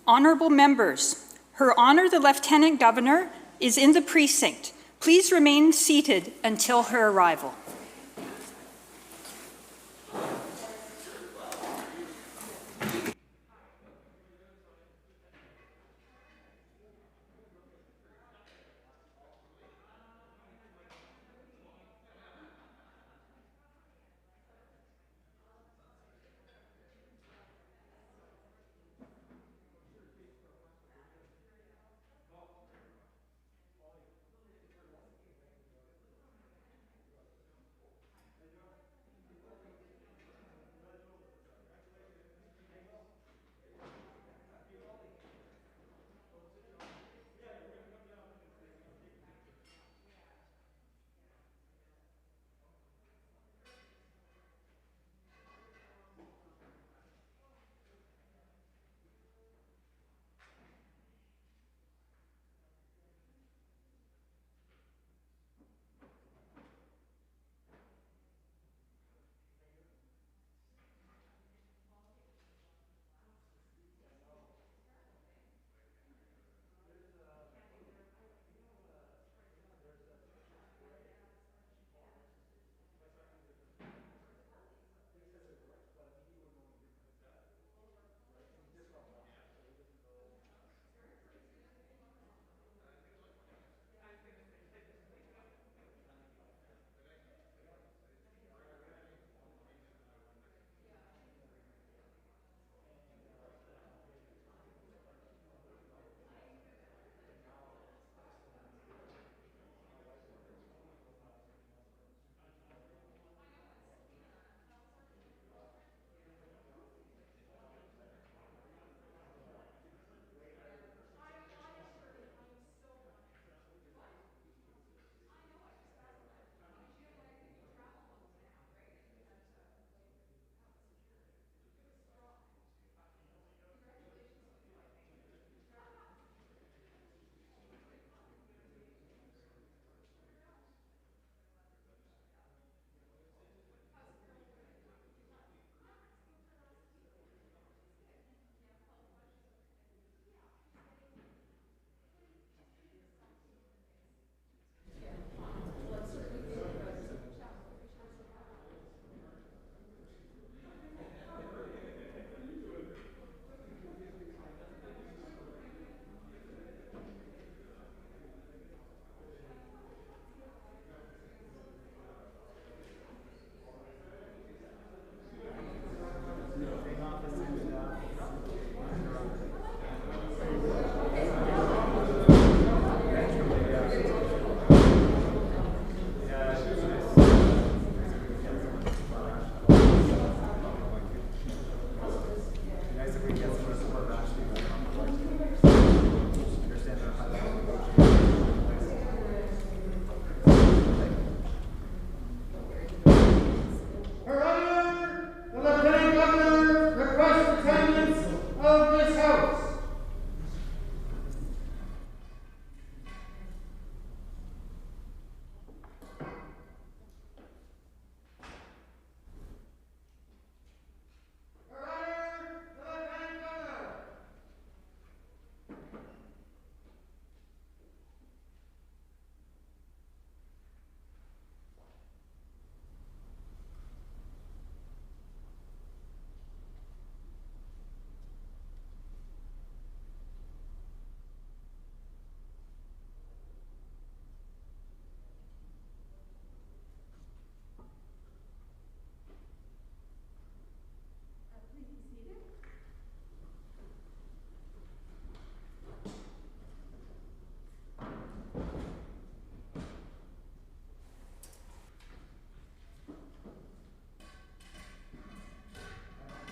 Honourable members, Her Honour the Lieutenant Governor is in the precinct. Please remain seated until her arrival.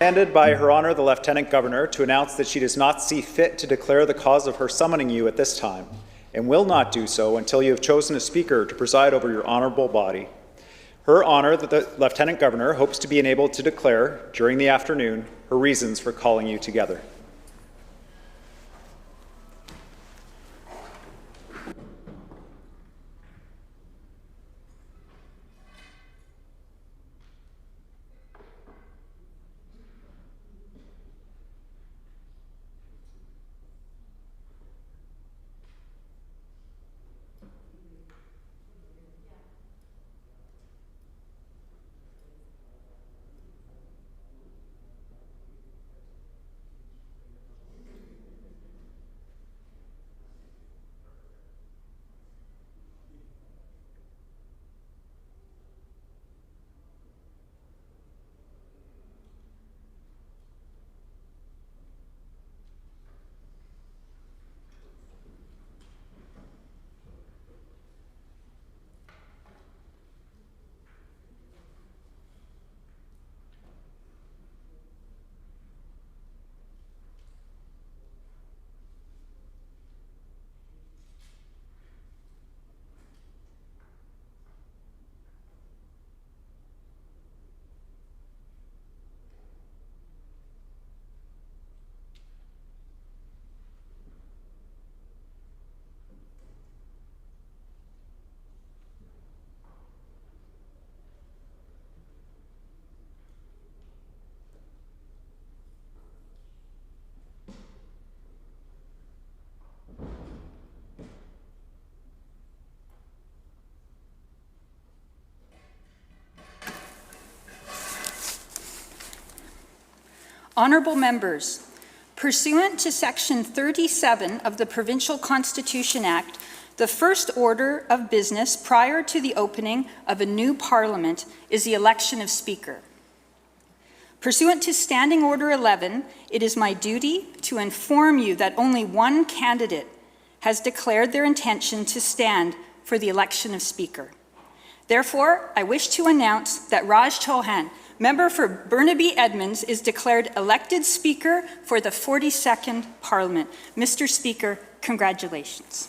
Commanded by Her Honor the Lieutenant Governor to announce that she does not see fit to declare the cause of her summoning you at this time, and will not do so until you have chosen a speaker to preside over your honorable body. Her Honor the Lieutenant Governor hopes to be enabled to declare, during the afternoon, her reasons for calling you together. Honorable members, pursuant to Section 37 of the Provincial Constitution Act, the first order of business prior to the opening of a new parliament is the election of Speaker. Pursuant to Standing Order 11, it is my duty to inform you that only one candidate has declared their intention to stand for the election of Speaker. Therefore, I wish to announce that Raj Chauhan, member for Burnaby Edmonds, is declared elected Speaker for the 42nd Parliament. Mr. Speaker, congratulations.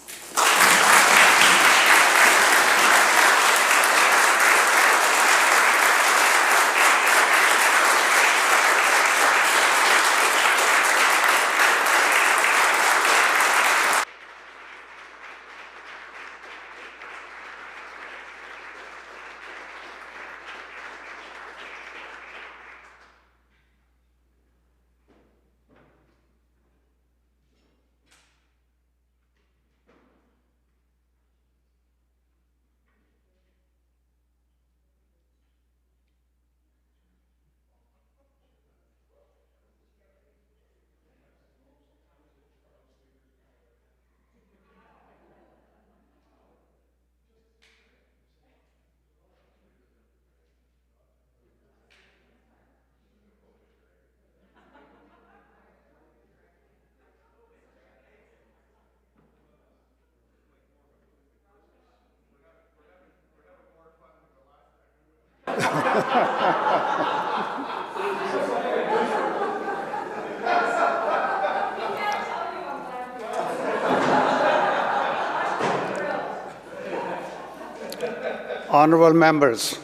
Honorable members,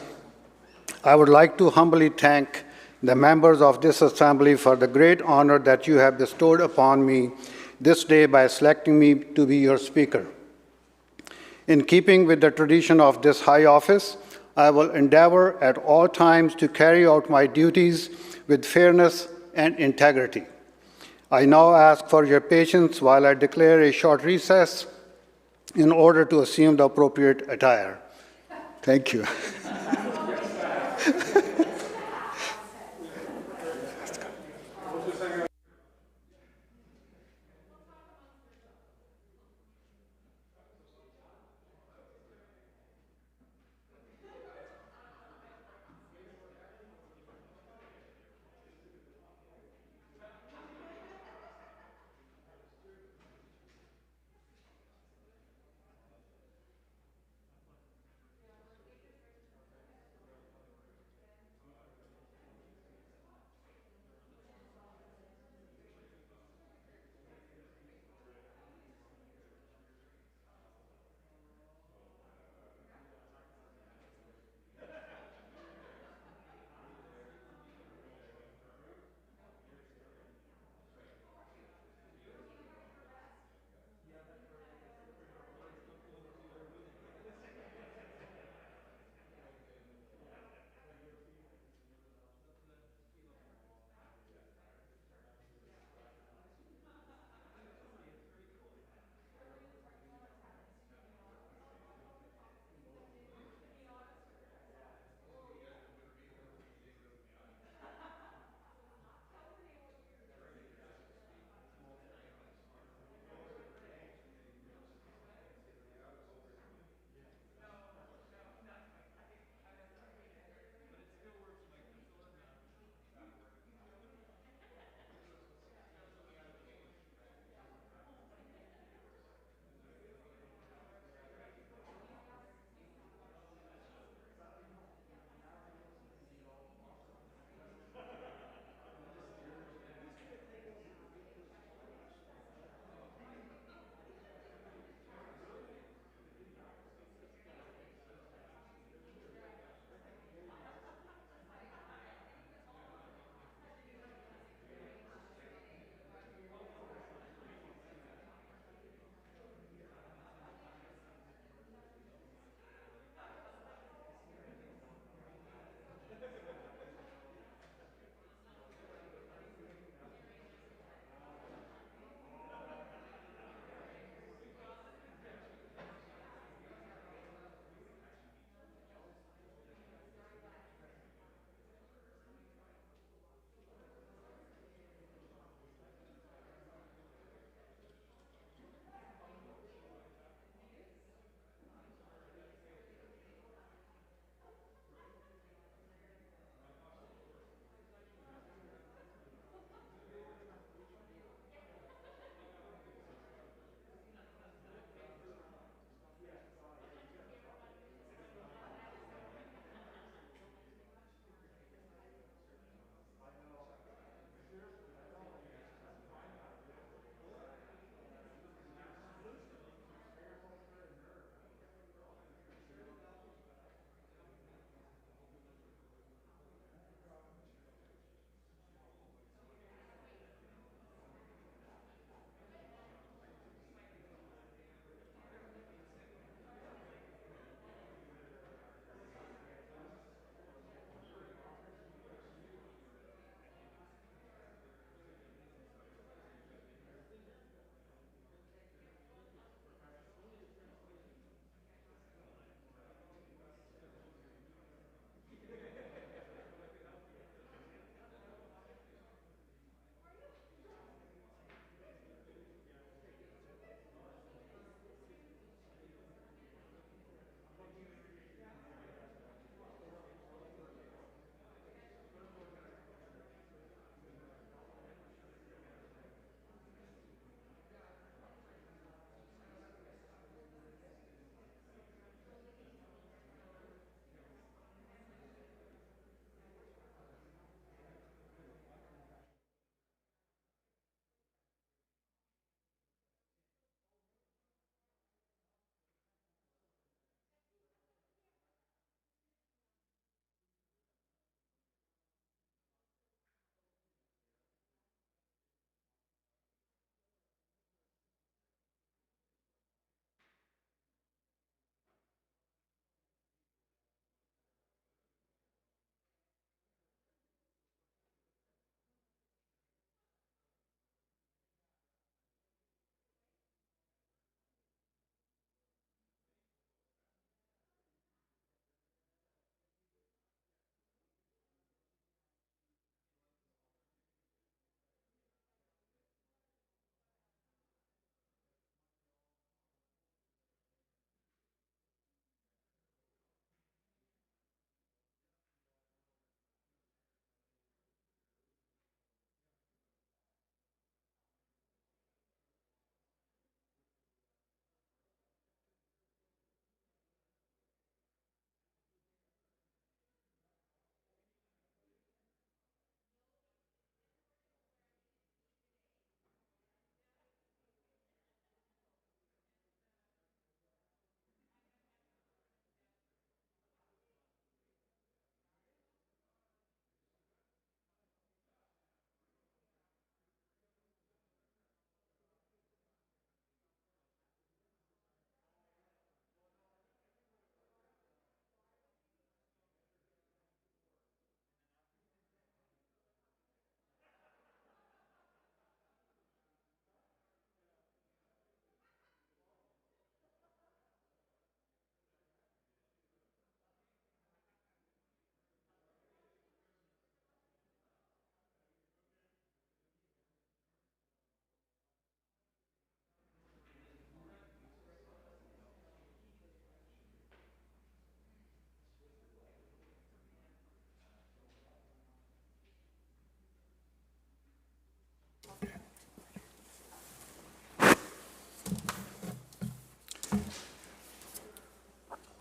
I would like to humbly thank the members of this Assembly for the great honor that you have bestowed upon me this day by selecting me to be your Speaker. In keeping with the tradition of this high office, I will endeavor at all times to carry out my duties with fairness and integrity. I now ask for your patience while I declare a short recess in order to assume the appropriate attire. Thank you.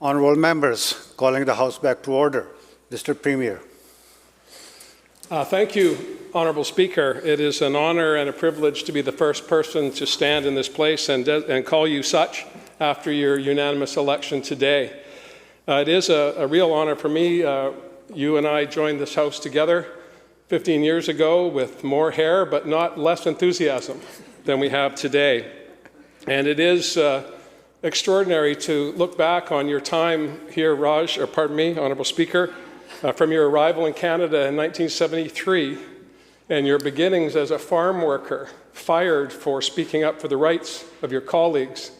Honorable members, calling the House back to order. Mr. Premier. Thank you, Honorable Speaker. It is an honor and a privilege to be the first person to stand in this place and call you such after your unanimous election today. It is a real honor for me. You and I joined this House together 15 years ago with more hair, but not less enthusiasm than we have today. And it is extraordinary to look back on your time here, Honorable Speaker, from your arrival in Canada in 1973 and your beginnings as a farm worker, fired for speaking up for the rights of your colleagues,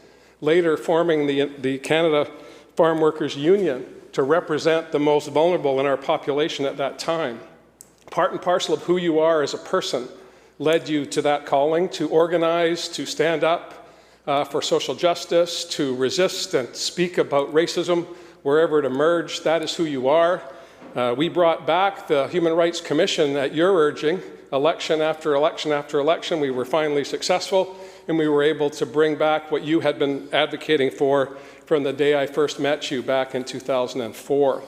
later forming the Canada Farm Workers Union to represent the most vulnerable in our population at that time. Part and parcel of who you are as a person led you to that calling to organize, to stand up for social justice, to resist and speak about racism wherever it emerged. That is who you are. We brought back the Human Rights Commission at your urging, election after election after election. We were finally successful, and we were able to bring back what you had been advocating for from the day I first met you back in 2004.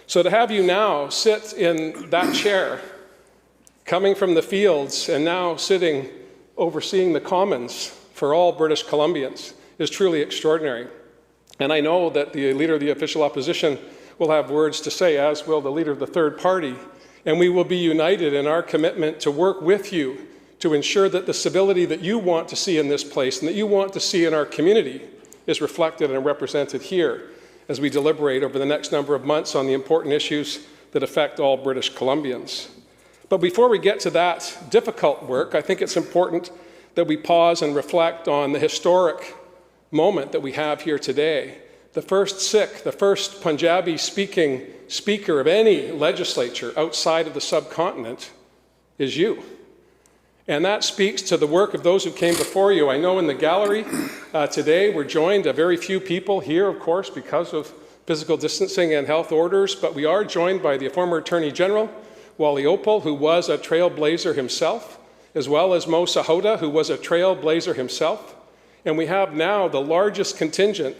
So to have you now sit in that chair, coming from the fields and now sitting overseeing the Commons for all British Columbians is truly extraordinary. And I know that the Leader of the Official Opposition will have words to say, as will the Leader of the Third Party, and we will be united in our commitment to work with you to ensure that the civility that you want to see in this place and that you want to see in our community is reflected and represented here as we deliberate over the next number of months on the important issues that affect all British Columbians. But before we get to that difficult work, I think it's important that we pause and reflect on the historic moment that we have here today. The first Sikh, the first Punjabi-speaking speaker of any legislature outside of the subcontinent is you. And that speaks to the work of those who came before you. I know in the gallery today we're joined, very few people here, of course, because of physical distancing and health orders, but we are joined by the former Attorney General, Wally Opal, who was a trailblazer himself, as well as Mo Sahota, who was a trailblazer himself. And we have now the largest contingent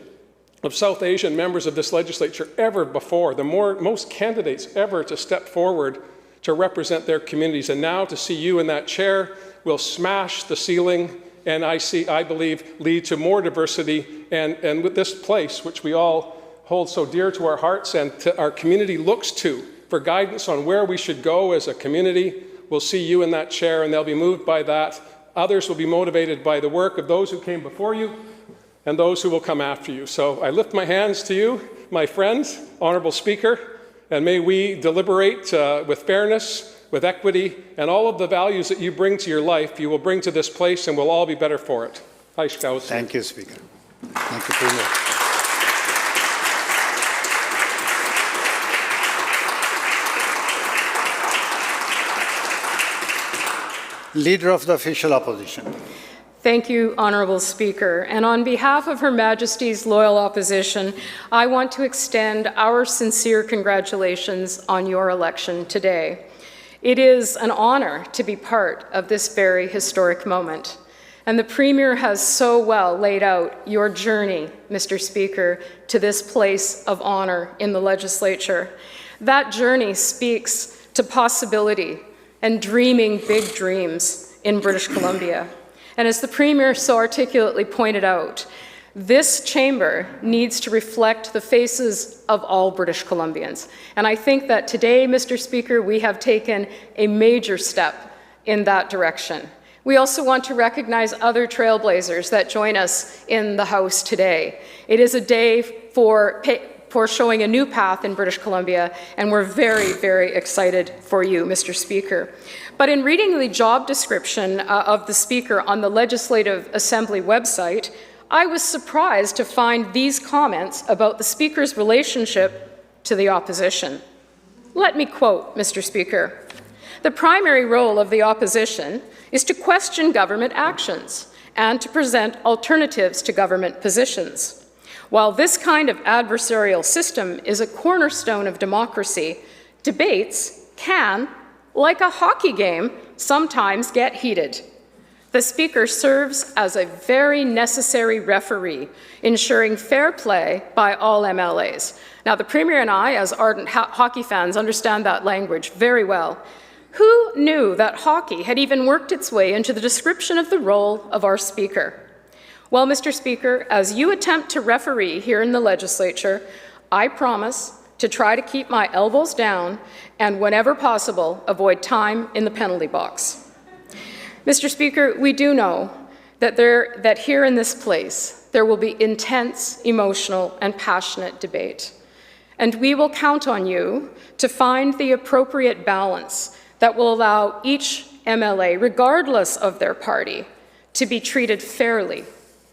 of South Asian members of this legislature ever before, most candidates ever to step forward to represent their communities. And now to see you in that chair will smash the ceiling and I believe, lead to more diversity. And with this place, which we all hold so dear to our hearts and our community looks to for guidance on where we should go as a community, we'll see you in that chair and they'll be moved by that. Others will be motivated by the work of those who came before you and those who will come after you. So I lift my hands to you, my friends, Honorable Speaker, and may we deliberate with fairness, with equity, and all of the values that you bring to your life, you will bring to this place, and we'll all be better for it. Thank you, Speaker. Thank you, Premier. Leader of the Official Opposition. Thank you, Honourable Speaker. And on behalf of Her Majesty's loyal opposition, I want to extend our sincere congratulations on your election today. It is an honour to be part of this very historic moment. And the Premier has so well laid out your journey, Mr. Speaker, to this place of honour in the legislature. That journey speaks to possibility and dreaming big dreams in British Columbia. And as the Premier so articulately pointed out, this chamber needs to reflect the faces of all British Columbians. And I think that today, Mr. Speaker, we have taken a major step in that direction. We also want to recognize other trailblazers that join us in the House today. It is a day for showing a new path in British Columbia, and we're very, very excited for you, Mr. Speaker. But in reading the job description of the Speaker on the Legislative Assembly website, I was surprised to find these comments about the Speaker's relationship to the opposition. Let me quote, Mr. Speaker. The primary role of the opposition is to question government actions and to present alternatives to government positions. While this kind of adversarial system is a cornerstone of democracy, debates can, like a hockey game, sometimes get heated. The Speaker serves as a very necessary referee, ensuring fair play by all MLAs. Now, the Premier and I, as ardent hockey fans, understand that language very well. Who knew that hockey had even worked its way into the description of the role of our Speaker? Well, Mr. Speaker, as you attempt to referee here in the Legislature, I promise to try to keep my elbows down and, whenever possible, avoid time in the penalty box. Mr. Speaker, we do know that here in this place, there will be intense, emotional, and passionate debate. And we will count on you to find the appropriate balance that will allow each MLA, regardless of their party, to be treated fairly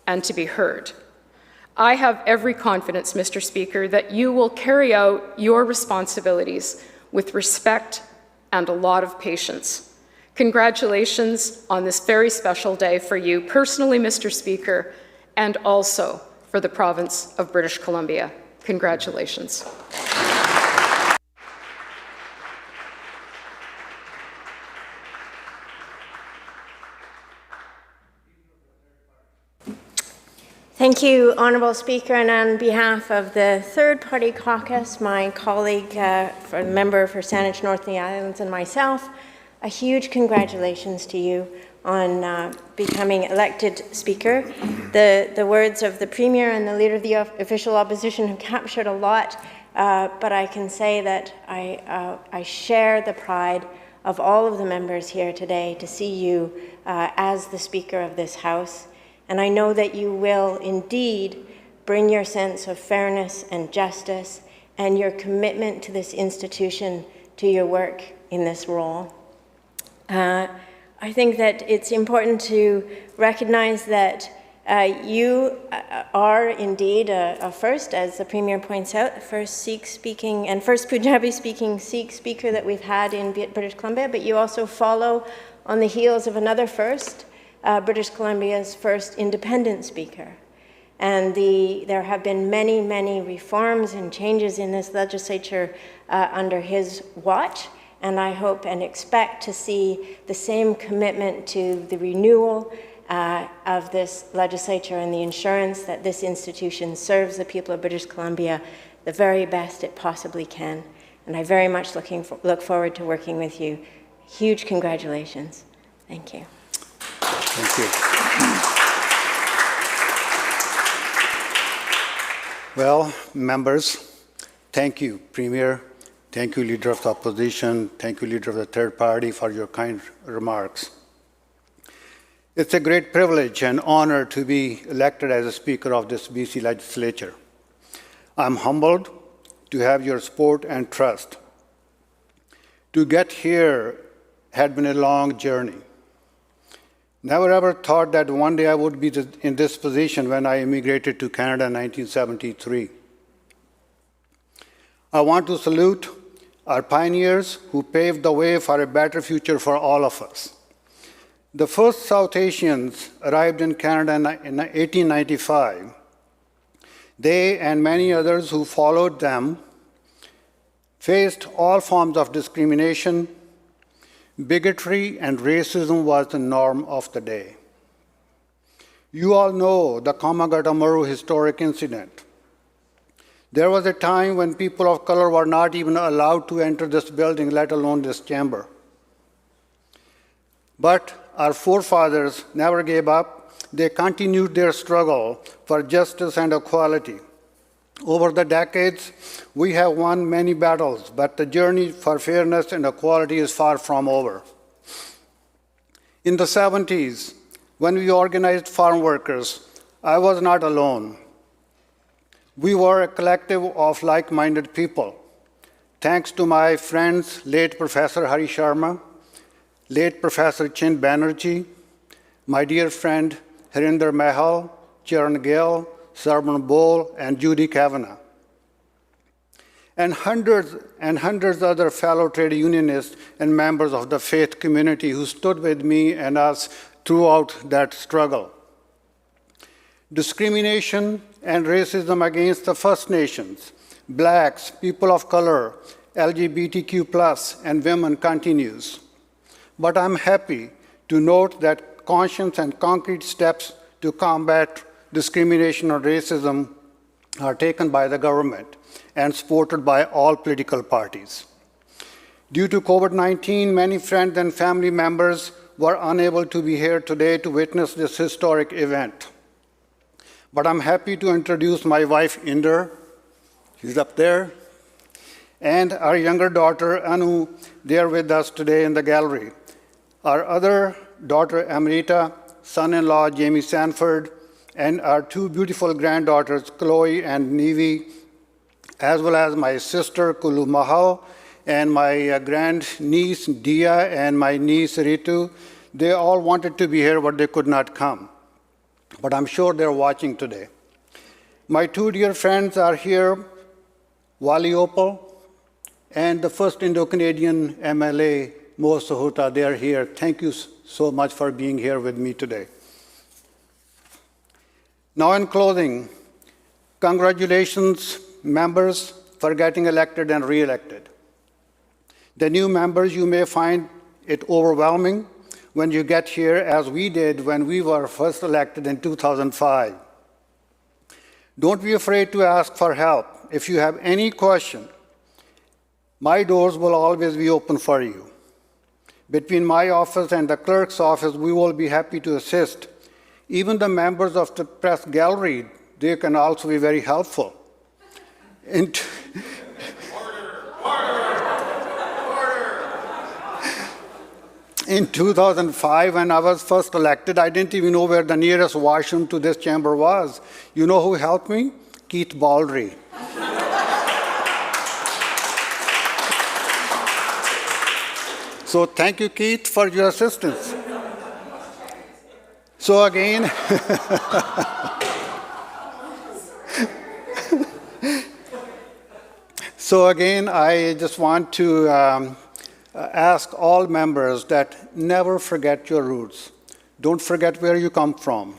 and to be heard. I have every confidence, Mr. Speaker, that you will carry out your responsibilities with respect and a lot of patience. Congratulations on this very special day for you personally, Mr. Speaker, and also for the province of British Columbia. Congratulations. Thank you, Honourable Speaker, and on behalf of the Third Party Caucus, my colleague, member for Saanich North the Islands, and myself, a huge congratulations to you on becoming elected Speaker. The words of the Premier and the Leader of the Official Opposition have captured a lot, but I can say that I share the pride of all of the members here today to see you as the Speaker of this House. And I know that you will indeed bring your sense of fairness and justice and your commitment to this institution to your work in this role. I think that it's important to recognize that you are indeed a first, as the Premier points out, the first Sikh-speaking and first Punjabi-speaking Sikh speaker that we've had in British Columbia, but you also follow on the heels of another first, British Columbia's first independent speaker. And there have been many, many reforms and changes in this legislature under his watch, and I hope and expect to see the same commitment to the renewal of this legislature and the assurance that this institution serves the people of British Columbia the very best it possibly can. And I very much look forward to working with you. Huge congratulations. Thank you. Thank you. Well, members, thank you, Premier. Thank you, Leader of the Opposition. Thank you, Leader of the Third Party, for your kind remarks. It's a great privilege and honor to be elected as a Speaker of this BC Legislature. I'm humbled to have your support and trust. To get here had been a long journey. Never ever thought that one day I would be in this position when I immigrated to Canada in 1973. I want to salute our pioneers who paved the way for a better future for all of us. The first South Asians arrived in Canada in 1895. They and many others who followed them faced all forms of discrimination. Bigotry and racism was the norm of the day. You all know the Kamagata historic incident. There was a time when people of color were not even allowed to enter this building, let alone this chamber. But our forefathers never gave up. They continued their struggle for justice and equality. Over the decades, we have won many battles, but the journey for fairness and equality is far from over. In the 70s, when we organized farm workers, I was not alone. We were a collective of like-minded people. Thanks to my friends, late Professor Hari Sharma, late Professor Chin Banerjee, my dear friend Harinder Mahal, Charan Gill, Sarban Bole, and Judy Kavanagh, and hundreds other fellow trade unionists and members of the faith community who stood with me and us throughout that struggle. Discrimination and racism against the First Nations, blacks, people of color, LGBTQ+, and women continues. But I'm happy to note that conscious and concrete steps to combat discrimination or racism are taken by the government and supported by all political parties. Due to COVID-19, many friends and family members were unable to be here today to witness this historic event. But I'm happy to introduce my wife, Inder. She's up there. And our younger daughter, Anu, they are with us today in the gallery. Our other daughter, Amrita, son-in-law, Jamie Sanford, and our two beautiful granddaughters, Chloe and Nivi, as well as my sister, Kulu Mahal, and my grandniece, Dia, and my niece, Ritu. They all wanted to be here, but they could not come. But I'm sure they're watching today. My two dear friends are here, Wali Opal, and the first Indo-Canadian MLA, Mo Sahuta. They are here. Thank you so much for being here with me today. Now in closing, congratulations, members, for getting elected and re-elected. The new members, you may find it overwhelming when you get here, as we did when we were first elected in 2005. Don't be afraid to ask for help. If you have any question, my doors will always be open for you. Between my office and the clerk's office, we will be happy to assist. Even the members of the press gallery, they can also be very helpful. In 2005, when I was first elected, I didn't even know where the nearest washroom to this chamber was. You know who helped me? Keith Baldry. So thank you, Keith, for your assistance. So again, I just want to ask all members that never forget your roots. Don't forget where you come from.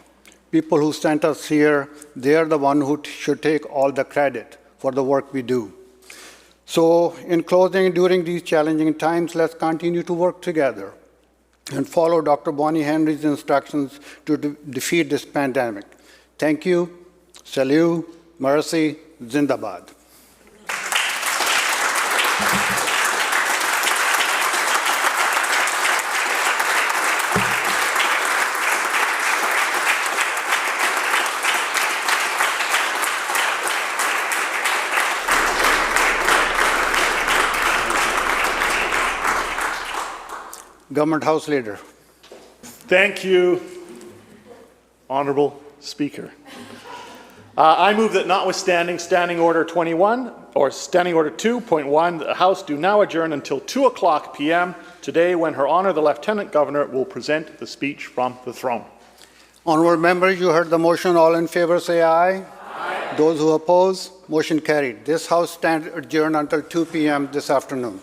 People who sent us here, they are the one who should take all the credit for the work we do. So in closing, during these challenging times, let's continue to work together and follow Dr. Bonnie Henry's instructions to defeat this pandemic. Thank you. Salut. Mercy. Zindabad. Government House Leader. Thank you, Honorable Speaker. I move that notwithstanding Standing Order 21, or Standing Order 2.1, the House do now adjourn until 2:00 p.m. today, when Her Honor the Lieutenant Governor will present the speech from the throne. Honourable members, you heard the motion. All in favour say aye. Aye. Those who oppose, motion carried. This House stands adjourned until 2 p.m. this afternoon.